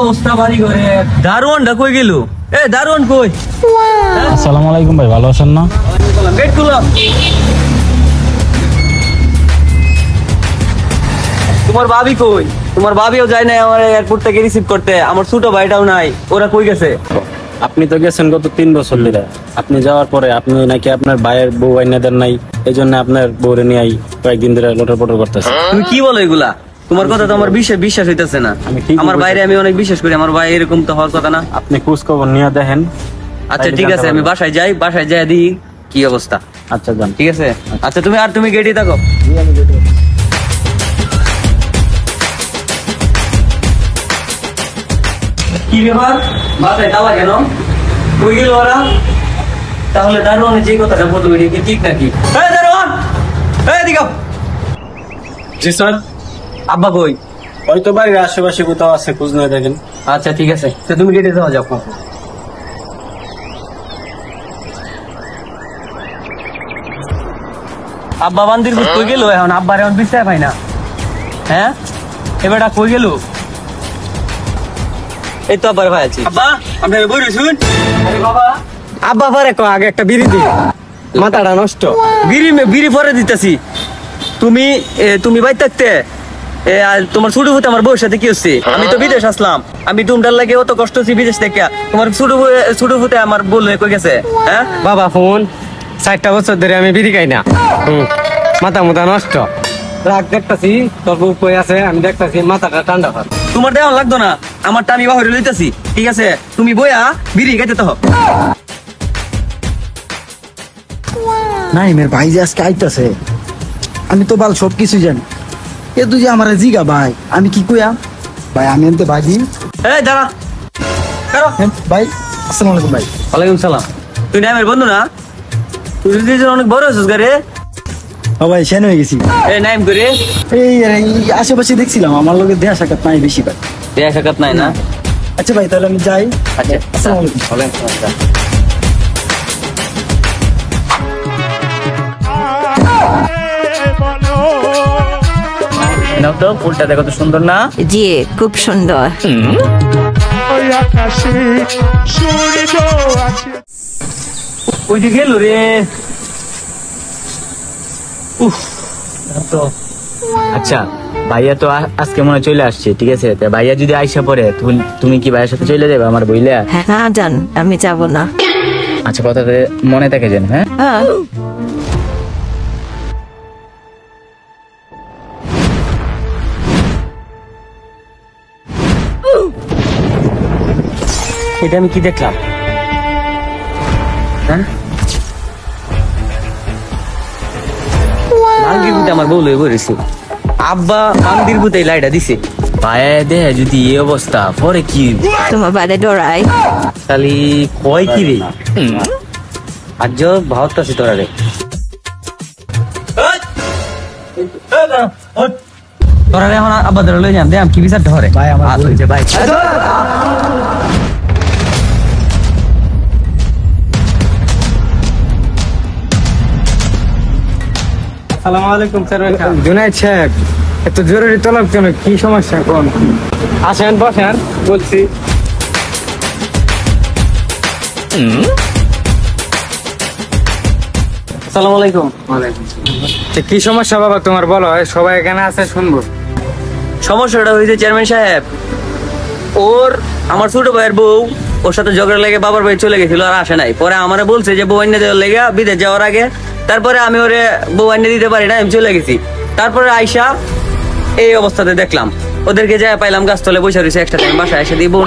অবস্থা বাড়ি ঘরে। দারোয়ানটা কই গেল? এ দারোয়ান কই? আসসালামু আলাইকুম ভাই, ভালো আছেন না? গেট খুলো। তোমার ভাবি কই? তোমার ভাবিও যায় না আমার এয়ারপোর্ট থেকে রিসিভ করতে, আমার ছোট ভাইটাও নাই, ওরা কই গেছে? আপনি তো গেছেন গত 3 বছর ধরে। আপনি যাওয়ার পরে আপনি নাকি আপনার ভাইয়ের বউ আইনা দেন নাই, এই জন্য আপনার বউরে নিয়ে কয়েকদিন ধরে লটর পটর করতেছে। তুমি কি বলো এগুলা? তোমার কথা তো আমার বিশ্বাস হইতেছে না। আমার বাইরে আমি অনেক বিশ্বাস করি, আমার ভাই এরকম তো হওয়ার কথা না। আপনি খোঁজ খবর নিয়ে দেখেন। আচ্ছা ঠিক আছে, আমি বাসায় যাই, বাসায় যাই দিই কি অবস্থা। আচ্ছা যান। ঠিক আছে। আচ্ছা তুমি গেটে থাকো। কি ব্যাপার, বাসায় তালা কেন? কই গেল ওরা? তাহলে দারোয়ান যে কথাটা বললো এটা কি ঠিক নাকি? এই দারোয়ান, এই দিকে। জি স্যার। আব্বা কই? হয়তো বাড়ির আশেপাশে কোথাও আছে, খোঁজ নিয়ে দেখেন। আচ্ছা ঠিক আছে, তো তুমি গেটে যাওয়া যাও। আব্বা বান্দির কই গেল এখন? আব্বার এখন বিশ্বাস পাই না। হ্যাঁ এবারটা কই গেল? এই তো আব্বার ভাই আছি। আব্বা আপনি বই শুন। আরে বাবা, আব্বা পারে কো আগে একটা বিড়ি দি, মাথাটা নষ্ট। বিড়ি পরে দিতেছি। তুমি বাইর থাকতে তোমার ছোট ভূতে আমার বউর সাথে কি হচ্ছে? আমি তো বিদেশ আসলাম, আমি ডুমটার লাগে অত কষ্ট হচ্ছে বিদেশ থেকে। তোমার ছোট ভূতে আমার বললে কই গেছে? হ্যাঁ বাবা ফোন 4টা বছর ধরে আমি বিড়ি খাই না, মাথা মুথা নষ্ট। রাগ দেখতাছি তোর বউ কই আছে, আমি দেখতাছি মাথাটা ঠান্ডা কর। তোমার দেওয়া লাগতো না, আমার টানি বাহরে লইতাছি। ঠিক আছে, তুমি বইয়া বিড়ি খাইতে তো। নাইমের ভাই যে আজকে আইতাছে, আমি তো বাল সবকিছু জানি। এ তুই যে আমার জিগা ভাই, আমি কি কইয়া ভাই? আমি এনতে ভাই দিই। এই দাঁড়া ভাই আসসালামু আলাইকুম ভাই। ওয়ালাইকুম সালাম। তুই নামের বন্ধু না? তুই যদি অনেক বড় হয়েছিস গারে। ও ভাই সেন হয়ে গেছি। এই নাইম করে এই আশেপাশে দেখছিলাম, আমার লোকের দেয়া সাক্ষাৎ নাই বেশি ভাই। দেয়া সাক্ষাৎ নাই না? আচ্ছা ভাই তাহলে আমি যাই। আচ্ছা আসসালামু আলাইকুম। ওয়ালাইকুম আসসালাম। নাও তো ফুলটা দেখো তো সুন্দর না? জি খুব সুন্দর। ওই যে গেল রে। উফ তো। আচ্ছা ভাইয়া তো আজকে মনে হয় চলে আসছে, ঠিক আছে? ভাইয়া যদি আইসা পড়ে তুমি কি ভাইয়ের সাথে চলে যাবে আমার বইলা? না জান, আমি যাব না। আচ্ছা কথাতে মনে থাকে যেন। হ্যাঁ হ্যাঁ এটা আমি কি দেখলাম? হ্যাঁ মাঙ্গির ভূতে আমার বউ লই বলেছি। আব্বা মাঙ্গির ভূতে লাইটা দিছে। ভাইয়া দে যদি এই অবস্থা পরে কি? তোমার বাড়ি ডরাই। খালি কয় কি রে? আজ ভাবতাছি তোরা রে। তোরা রে এখন আব্বা ধরে লই যান, দে আমি কি বিচার ধরে ভাই আমার ভুল হয়েছে ভাই। আসসালামু আলাইকুম স্যার। জুনাইদ সাহেব, এত জরুরি তলব কেন? কি সমস্যা কোন? আসেন বসেন বলছি। আসসালামু আলাইকুম। কি সমস্যা বাবা তোমার, বলো। সবাই এখানে আছে, শুনবো। সমস্যাটা হয়েছে চেয়ারম্যান সাহেব, আমার ছোট ভাইয়ের বউ ওর সাথে ঝগড়া লেগে বাবার বাড়ি চলে গেছিল, আর আসে নাই। পরে আমারে বলছে যে বউ আইনে দেওয়ার লেগে বিদেশ যাওয়ার আগে। তারপরে আমি ওরে বউ আইনে দিতে পারি না, আমি চলে গেছি। তারপরে আইসা এই অবস্থাতে দেখলাম ওদেরকে যায় পাইলাম গাছতলে বসে রয়েছে, একটা টাইম বাসায় এসে দিয়ে বউ